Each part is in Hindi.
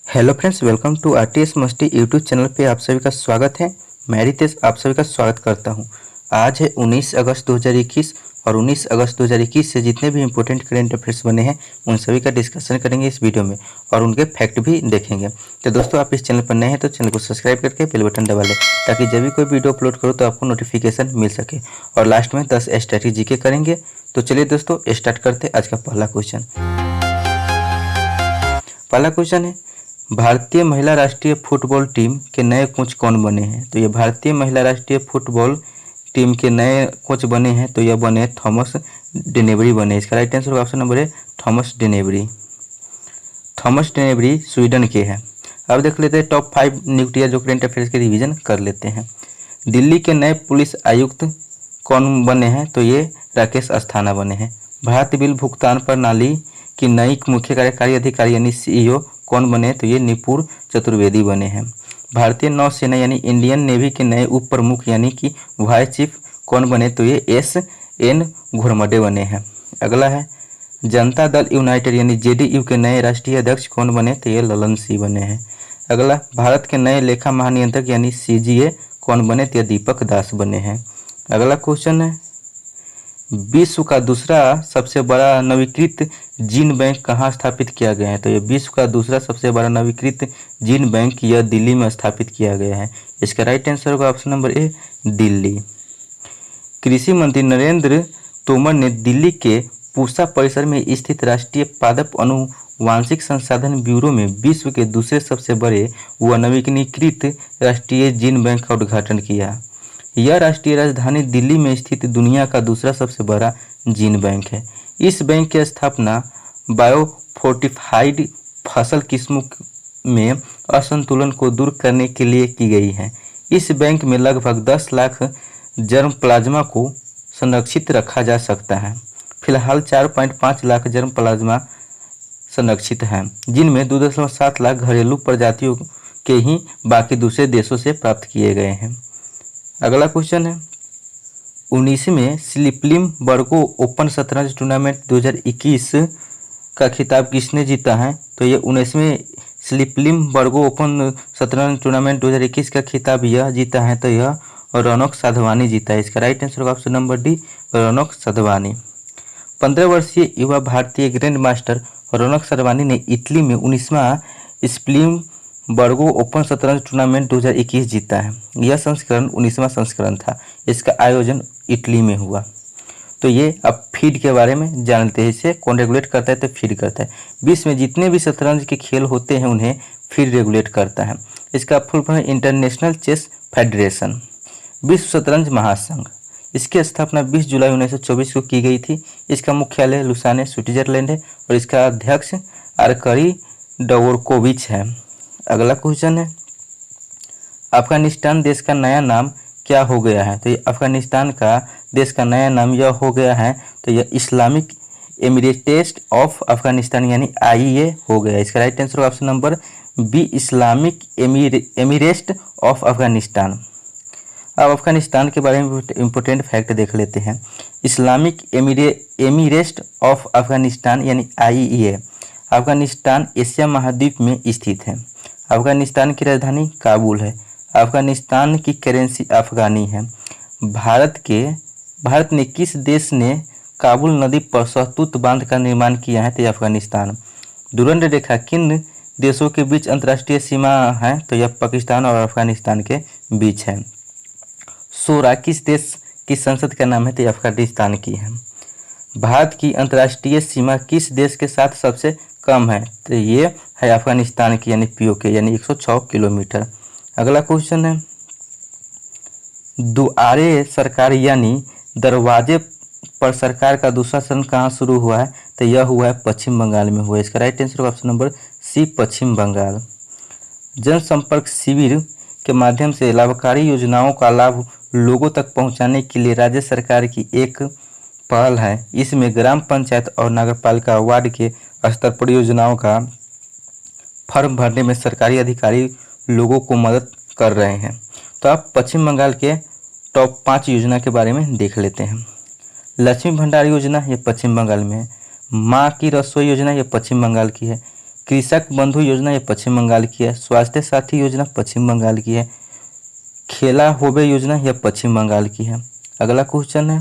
Hello friends, welcome to RTS Masti YouTube channel पे आप सभी का स्वागत है। मैं रितेश आप सभी का स्वागत करता हूं। आज है 19 अगस्त 2021 और 19 अगस्त 2021 से जितने भी इंपॉर्टेंट करेंट अफेयर्स बने हैं उन सभी का डिस्कशन करेंगे इस वीडियो में और उनके फैक्ट भी देखेंगे। तो दोस्तों, आप इस चैनल पर नए हैं तो चैनल को सब्सक्राइब करके बेल बटन दबा लें ताकि जब भी कोई वीडियो अपलोड करो तो आपको नोटिफिकेशन मिल सके। और लास्ट में 10 स्ट्रैटेजी के करेंगे। तो चलिए दोस्तों, स्टार्ट करते हैं आज का पहला क्वेश्चन। पहला क्वेश्चन है, भारतीय महिला राष्ट्रीय फुटबॉल टीम के नए कोच कौन बने हैं? तो ये भारतीय महिला राष्ट्रीय फुटबॉल टीम के नए कोच बने हैं तो यह बने थॉमस डेनेवरी बने। इसका राइट आंसर ऑप्शन नंबर है थॉमस डेनेवरी। थॉमस डेनेवरी स्वीडन के हैं। अब देख लेते हैं टॉप 5 न्यूक्लियर जो करेंट अफेयर्स के रिवीजन कर लेते हैं। दिल्ली के नए पुलिस आयुक्त कौन बने हैं? तो ये राकेश अस्थाना बने हैं। भारतीय बिल भुगतान प्रणाली की नई मुख्य कार्यकारी अधिकारी यानी सीईओ कौन बने? तो ये निपुर चतुर्वेदी बने हैं। भारतीय नौसेना यानी इंडियन नेवी के नए उप प्रमुख यानी कि वाइस चीफ कौन बने? तो ये एस.एन. घुरमडे बने हैं। अगला है, जनता दल यूनाइटेड यानी जेडीयू के नए राष्ट्रीय अध्यक्ष कौन बने? तो ये ललन सिंह बने हैं। अगला, भारत के नए लेखा महानियंत्रक यानी सीजीए कौन बने? तो ये दीपक दास बने हैं। अगला क्वेश्चन है, विश्व का दूसरा सबसे बड़ा नवीकृत जीन बैंक कहाँ स्थापित किया गया है? तो ये विश्व का दूसरा सबसे बड़ा नवीकृत जीन बैंक यह दिल्ली में स्थापित किया गया है। इसका राइट आंसर होगा ऑप्शन नंबर ए, दिल्ली। कृषि मंत्री नरेंद्र तोमर ने दिल्ली के पूसा परिसर में स्थित राष्ट्रीय पादप अनुवांशिक संसाधन ब्यूरो में विश्व के दूसरे सबसे बड़े व नवीनीकृत राष्ट्रीय जीन बैंक का उद्घाटन किया। यह राष्ट्रीय राजधानी दिल्ली में स्थित दुनिया का दूसरा सबसे बड़ा जीन बैंक है। इस बैंक की स्थापना बायोफोर्टिफाइड फसल किस्मों में असंतुलन को दूर करने के लिए की गई है। इस बैंक में लगभग 10 लाख जर्म प्लाज्मा को संरक्षित रखा जा सकता है। फिलहाल 4.5 लाख जर्म प्लाज्मा संरक्षित हैं, जिनमें 2.7 लाख घरेलू प्रजातियों के ही बाकी दूसरे देशों से प्राप्त किए गए हैं। अगला क्वेश्चन है, 19वें स्लिपलिम बर्गो ओपन शतरंज टूर्नामेंट 2021 का खिताब किसने जीता है? तो ये 19वें स्लिपलिम बर्गो ओपन शतरंज टूर्नामेंट 2021 का खिताब यह जीता है तो यह रौनक साधवानी जीता है। इसका right answer option number D, Raunak Sadhwani. 15 वर्षीय युवा भारतीय ग्रैंड मास्टर रौनक साधवानी ने इटली में 19वां स्लिपलिम बर्गो ओपन शतरंज टूर्नामेंट 2021 जीता है। यह संस्करण 19वां संस्करण था। इसका आयोजन इटली में हुआ। तो ये अब फीड के बारे में जानते हैं। इसे कौन रेगुलेट करता है? तो फीड करता है। विश्व में जितने भी शतरंज के खेल होते हैं उन्हें फीड रेगुलेट करता है। इसका फुल फॉर्म है इंटरनेशनल चेस फेडरेशन, विश्व शतरंज महासंघ। इसकी स्थापना 20 जुलाई 1924 को की गई थी। इसका मुख्यालय लुसाने स्विट्जरलैंड है और इसका अध्यक्ष आर्करी डवोरकोविच है। अगला क्वेश्चन है, अफगानिस्तान देश का नया नाम क्या हो गया है? तो ये अफगानिस्तान का देश का नया नाम यह हो गया है तो यह इस्लामिक एमिरेट्स ऑफ अफगानिस्तान यानी आईए हो गया। इसका right answer option number B, Islamic Emirates of Afghanistan. अब अफगानिस्तान के बारे में इंपॉर्टेंट फैक्ट देख लेते हैं। इस्लामिक एमिरेट्स ऑफ अफगानिस्तान यानी आईए अफगानिस्तान एशिया महाद्वीप में स्थित है। अफगानिस्तान की राजधानी काबुल है। अफगानिस्तान की करेंसी अफगानी है। भारत ने किस देश ने काबुल नदी पर सहतूत बांध का निर्माण किया है? तो यह अफगानिस्तान। डुरंड रेखा किन देशों के बीच अंतर्राष्ट्रीय सीमा है? तो यह पाकिस्तान और अफगानिस्तान के बीच है। शोरा किस देश की संसद का नाम है? तो यह अफगानिस्तान की है। भारत की अंतर्राष्ट्रीय सीमा किस देश के साथ सबसे कम है? तो ये है अफगानिस्तान की यानी पीओके यानी 106 किलोमीटर। अगला क्वेश्चन है, दुआरे सरकार यानी दरवाजे पर सरकार का दूसरा चरण कहाँ शुरू हुआ है? तो यह हुआ है पश्चिम बंगाल में हुआ है। इसका right answer option number C, Paschim Bengal. जनसंपर्क शिविर के माध्यम से लाभकारी योजनाओं का लाभ लोगों तक पहुंचाने के लिए राज्य सरकार की एक पहल है। इसमें ग्राम पंचायत और नगरपालिका वार्ड के स्तर पर योजनाओं का फॉर्म भरने में सरकारी अधिकारी लोगों को मदद कर रहे हैं। तो आप पश्चिम बंगाल के टॉप 5 योजना के बारे में देख लेते हैं। लक्ष्मी भंडार योजना ये पश्चिम बंगाल में है। माँ की रसोई योजना ये पश्चिम बंगाल की है। कृषक बंधु योजना ये पश्चिम बंगाल की है। स्वास्थ्य साथी योजना पश्चिम बंगाल की है। खेला होबे योजना यह पश्चिम बंगाल की है। अगला क्वेश्चन है,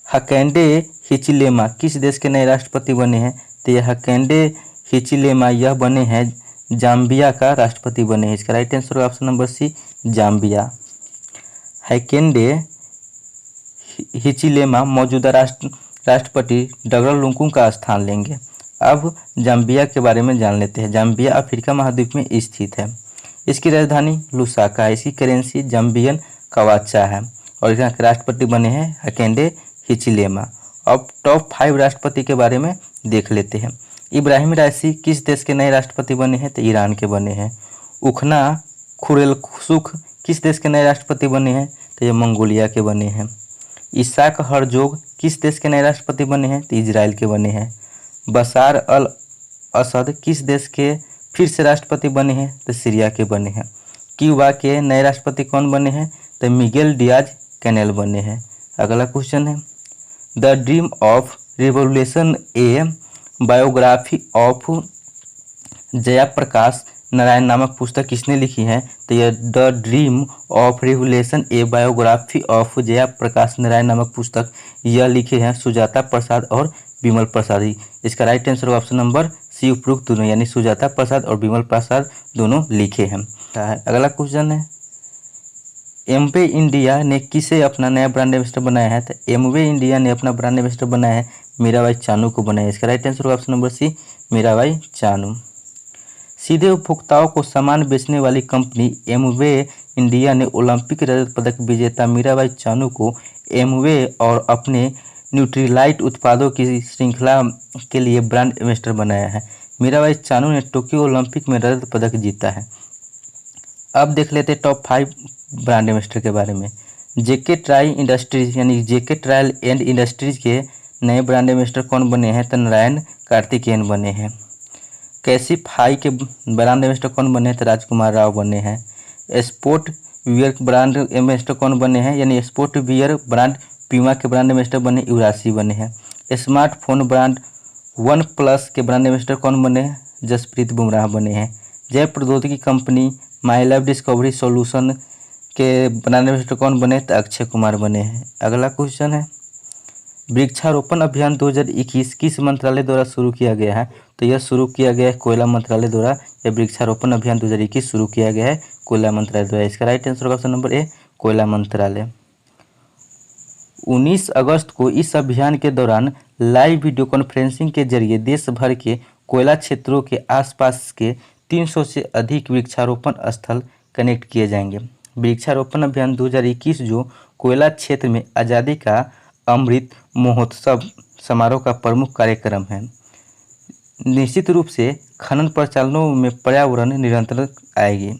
हकैंडे हिचिलेमा किस देश के नए राष्ट्रपति बने हैं? तो यह हकैंडे हिचिलेमा यह बने हैं जाम्बिया का राष्ट्रपति बने हैं। इसका right answer option number C, Zambia. Hakainde Hichilema मौजूदा राष्ट्रपति डगरल लुंकू का स्थान लेंगे। अब जाम्बिया के बारे में जान लेते हैं। जाम्बिया अफ्रीका महाद्वीप में स्थित है। इसकी राजधानी लुसाका है। इसकी करेंसी जाम्बियन कवाचा है और यहाँ के राष्ट्रपति बने हैं हकैंडे हिचिलेमा। अब टॉप 5 राष्ट्रपति के बारे में देख लेते हैं। इब्राहिम राइसी किस देश के नए राष्ट्रपति बने हैं? तो ईरान के बने हैं। उखना खुरेलसुख किस देश के नए राष्ट्रपति बने हैं? तो ये मंगोलिया के बने हैं। इसाक हरजोग किस देश के नए राष्ट्रपति बने हैं? तो इजराइल के बने हैं। बशार अल असद किस देश के फिर से राष्ट्रपति बने हैं? तो सीरिया के बने हैं। क्यूबा के नए राष्ट्रपति कौन बने हैं? तो मिगेल डियाज कैनेल बने हैं। अगला क्वेश्चन है, the dream of revolution a biography of Jayaprakash Narayan नामक पुस्तक किसने लिखी है? तो यह the dream of revolution a biography of Jayaprakash Narayan नामक पुस्तक यह लिखे हैं सुजाता प्रसाद और विमल प्रसाद ही। इसका right answer option number C, उपरोक्त दोनों यानी सुजाता प्रसाद और विमल प्रसाद दोनों लिखे हैं। अगला क्वेश्चन है, एमवे इंडिया ने किसे अपना नया ब्रांड एम्बेसडर बनाया है? तो एमवे इंडिया ने अपना ब्रांड एम्बेसडर बनाया है मीराबाई चानू को बनाया है। इसका right answer option number C, Mirabai Chanu. सीधे उपभोक्ताओं को सामान बेचने वाली कंपनी एमवे इंडिया ने ओलंपिक रजत पदक विजेता मीराबाई चानू को एमवे और अपने न्यूट्रीलाइट उत्पादों की श्रृंखला के लिए ब्रांड एम्बेसडर बनाया है। मीराबाई चानू ने टोक्यो ओलंपिक में रजत पदक जीता है। अब देख लेते हैं टॉप 5 ब्रांड एम्बेसडर के बारे में। जेके ट्राई इंडस्ट्रीज यानी जेके ट्रायल एंड इंडस्ट्रीज के नए ब्रांड एम्बेसडर कौन बने हैं? तो नारायण कार्तिकेयन बने हैं। कैसिफ हाई के ब्रांड एम्बेसडर कौन बने हैं? तो राजकुमार राव बने हैं। स्पोर्ट वियर ब्रांड एम्बेसडर कौन बने हैं? यानी स्पोर्ट वियर ब्रांड प्यूमा के ब्रांड एम्बेसडर बने युवराज बने हैं। स्मार्टफोन ब्रांड वन प्लस के ब्रांड एम्बेसडर कौन बने हैं? जसप्रीत बुमराह बने हैं। जय प्रौद्योगिकी company my life discovery solution के ब्रांड एम्बेसडर कौन बने? तो अक्षय कुमार बने हैं। अगला क्वेश्चन है, वृक्षारोपण अभियान 2021 किस मंत्रालय द्वारा शुरू किया गया है? तो यह शुरू किया गया है कोयला मंत्रालय द्वारा। यह वृक्षारोपण अभियान 2021 शुरू किया गया है कोयला मंत्रालय द्वारा। इसका right answer option number A, कोयला मंत्रालय। 19 अगस्त को इस अभियान के दौरान लाइव वीडियो कॉन्फ्रेंसिंग के जरिए देश भर के कोयला क्षेत्रों के आसपास के 300 से अधिक वृक्षारोपण स्थल कनेक्ट किए जाएंगे। वृक्षारोपण अभियान 2021 जो कोयला क्षेत्र में आज़ादी का अमृत महोत्सव समारोह का प्रमुख कार्यक्रम है। निश्चित रूप से खनन प्रचालनों में पर्यावरण निरंतर आएगी।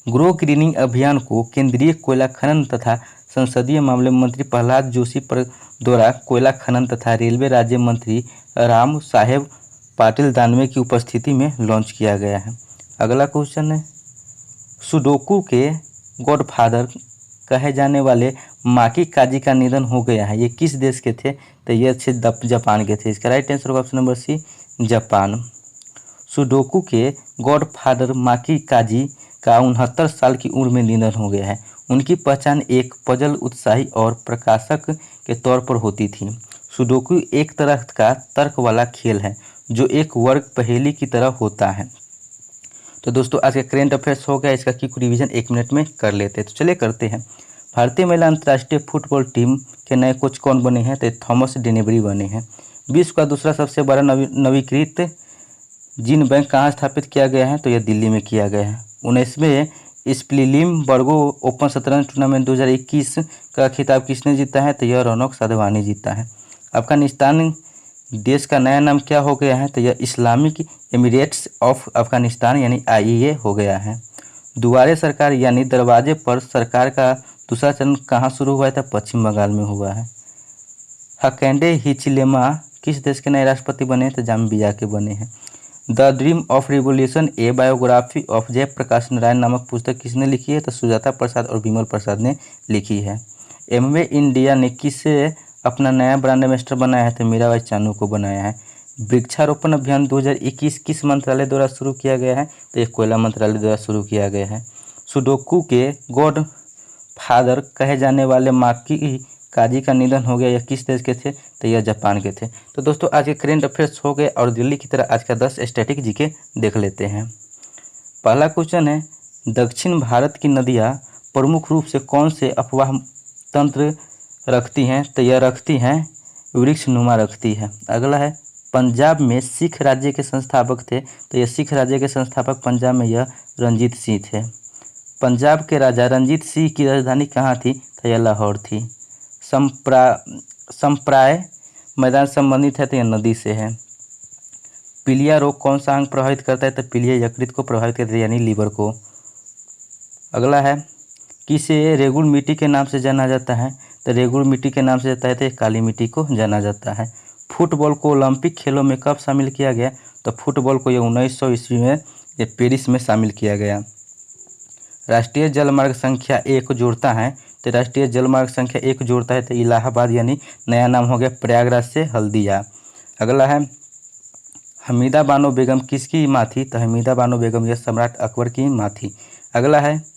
ग्रो ग्रीनिंग अभियान को केंद्रीय कोयला खनन तथा संसदीय मामले मंत्री प्रहलाद जोशी द्वारा कोयला खनन तथा रेलवे राज्य मंत्री राम साहेब पाटिल दानवे की उपस्थिति में लॉन्च किया गया है। अगला क्वेश्चन है, सुडोकू के गॉडफादर कहे जाने वाले माकी काजी का निधन हो गया है। ये किस देश के थे? तो ये थे जापान के थे। इसका right answer option number C, Japan. Sudoku के गॉडफादर माकी काजी का 69 साल की उम्र में निधन हो गया है। उनकी पहचान एक पजल उत्साही और प्रकाशक के तौर पर होती थी। सुडोकू एक तरह का तर्क वाला खेल है जो एक वर्ग पहेली की तरह होता है। तो दोस्तों आज का करेंट अफेयर्स हो गया। इसका क्विक रिवीजन 1 मिनट में कर लेते हैं। तो चलिए करते हैं। भारतीय महिला अंतर्राष्ट्रीय फुटबॉल टीम के नए कोच कौन बने हैं? तो थॉमस डेनेवरी बने हैं। विश्व का दूसरा सबसे बड़ा नवीकृत जीन बैंक कहाँ स्थापित किया गया है? तो यह दिल्ली में किया गया है। 19वें स्प्लिलिमबर्गो ओपन शतरंज टूर्नामेंट 2021 का खिताब किसने जीता है? तो यह रौनक साधवानी जीता है। अफगानिस्तान देश का नया नाम क्या हो गया है? तो यह इस्लामिक एमिरेट्स ऑफ अफगानिस्तान यानी IEA हो गया है। दुआरे सरकार यानी दरवाजे पर सरकार का दूसरा चरण कहाँ शुरू हुआ था? पश्चिम बंगाल में हुआ है। हकैंडे हिचिलेमा किस देश के नए राष्ट्रपति बने? तो जाम्बिया के बने हैं। The dream of revolution a biography of Jayaprakash Narayan नामक पुस्तक किसने लिखी है? तो सुजाता प्रसाद और विमल प्रसाद ने लिखी है। एमवे इंडिया ने किसे अपना नया ब्रांड एम्बेसडर बनाया है? तो मीराबाई चानू को बनाया है। वृक्षारोपण अभियान 2021 किस मंत्रालय द्वारा शुरू किया गया है? तो ये कोयला मंत्रालय द्वारा शुरू किया गया है। सुडोकू के गॉड फादर कहे जाने वाले माकी काजी का निधन हो गया, यह किस देश के थे? तो यह जापान के थे। तो दोस्तों आज के करेंट अफेयर्स हो गए और दिल्ली की तरह आज का 10 स्टैटिक जीके देख लेते हैं। पहला क्वेश्चन है, दक्षिण भारत की नदियाँ प्रमुख रूप से कौन से अपवाह तंत्र रखती हैं? तो यह रखती हैं वृक्ष नुमा रखती है। अगला है, पंजाब में सिख राज्य के संस्थापक थे? तो यह सिख राज्य के संस्थापक पंजाब में यह रंजीत सिंह थे। पंजाब के राजा रंजीत सिंह की राजधानी कहाँ थी? तो यह लाहौर थी। संप्राय मैदान संबंधित है? तो यह नदी से है। पीलिया रोग कौन सा अंग प्रभावित करता है? तो पीलिया यकृत को प्रभावित करता है, यानी लीवर को। अगला है, किसे रेगुल मिट्टी के नाम से जाना जाता है? तो रेगुल मिट्टी के नाम से जाता है तो काली मिट्टी को जाना जाता है। फुटबॉल को ओलंपिक खेलों में कब शामिल किया गया? तो फुटबॉल को ये 1900 ईस्वी में ये पेरिस में शामिल किया गया। राष्ट्रीय जलमार्ग संख्या 1 जोड़ता है? तो राष्ट्रीय जलमार्ग संख्या 1 जोड़ता है तो इलाहाबाद, यानी नया नाम हो गया प्रयागराज से हल्दिया। अगला है, हमीदा बानो बेगम किसकी माँ थी? तो हमीदा बानो बेगम यह सम्राट अकबर की माँ थी। अगला है,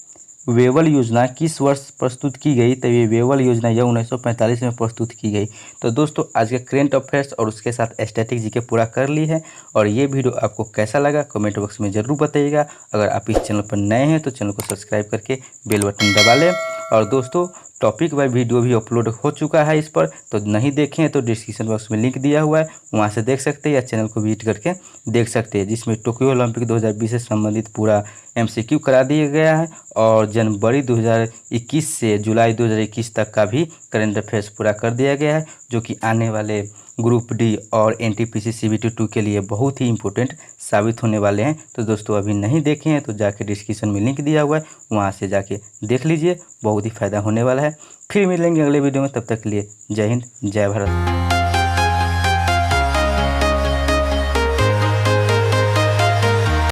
वेवल योजना किस वर्ष प्रस्तुत की गई? तो ये वेवल योजना यह 1945 में प्रस्तुत की गई। तो दोस्तों आज के करेंट अफेयर्स और उसके साथ स्टैटिक जीके पूरा कर ली है। और ये वीडियो आपको कैसा लगा कमेंट बॉक्स में ज़रूर बताइएगा। अगर आप इस चैनल पर नए हैं तो चैनल को सब्सक्राइब करके बेल बटन दबा लें। और दोस्तों टॉपिक वाइज वीडियो भी अपलोड हो चुका है इस पर, तो नहीं देखें तो डिस्क्रिप्शन बॉक्स में लिंक दिया हुआ है, वहाँ से देख सकते हैं या चैनल को विजिट करके देख सकते हैं, जिसमें टोक्यो ओलंपिक 2020 से संबंधित पूरा MCQ करा दिया गया है और जनवरी 2021 से जुलाई 2021 तक का भी करंट अफेयर्स पूरा कर दिया गया है, जो कि आने वाले ग्रुप डी और NTPC CBT 2 के लिए बहुत ही इंपॉर्टेंट साबित होने वाले हैं। तो दोस्तों अभी नहीं देखे हैं तो जाके डिस्क्रिप्शन में लिंक दिया हुआ है, वहाँ से जाके देख लीजिए, बहुत ही फ़ायदा होने वाला है। फिर मिलेंगे अगले वीडियो में, तब तक के लिए जय हिंद जय भारत।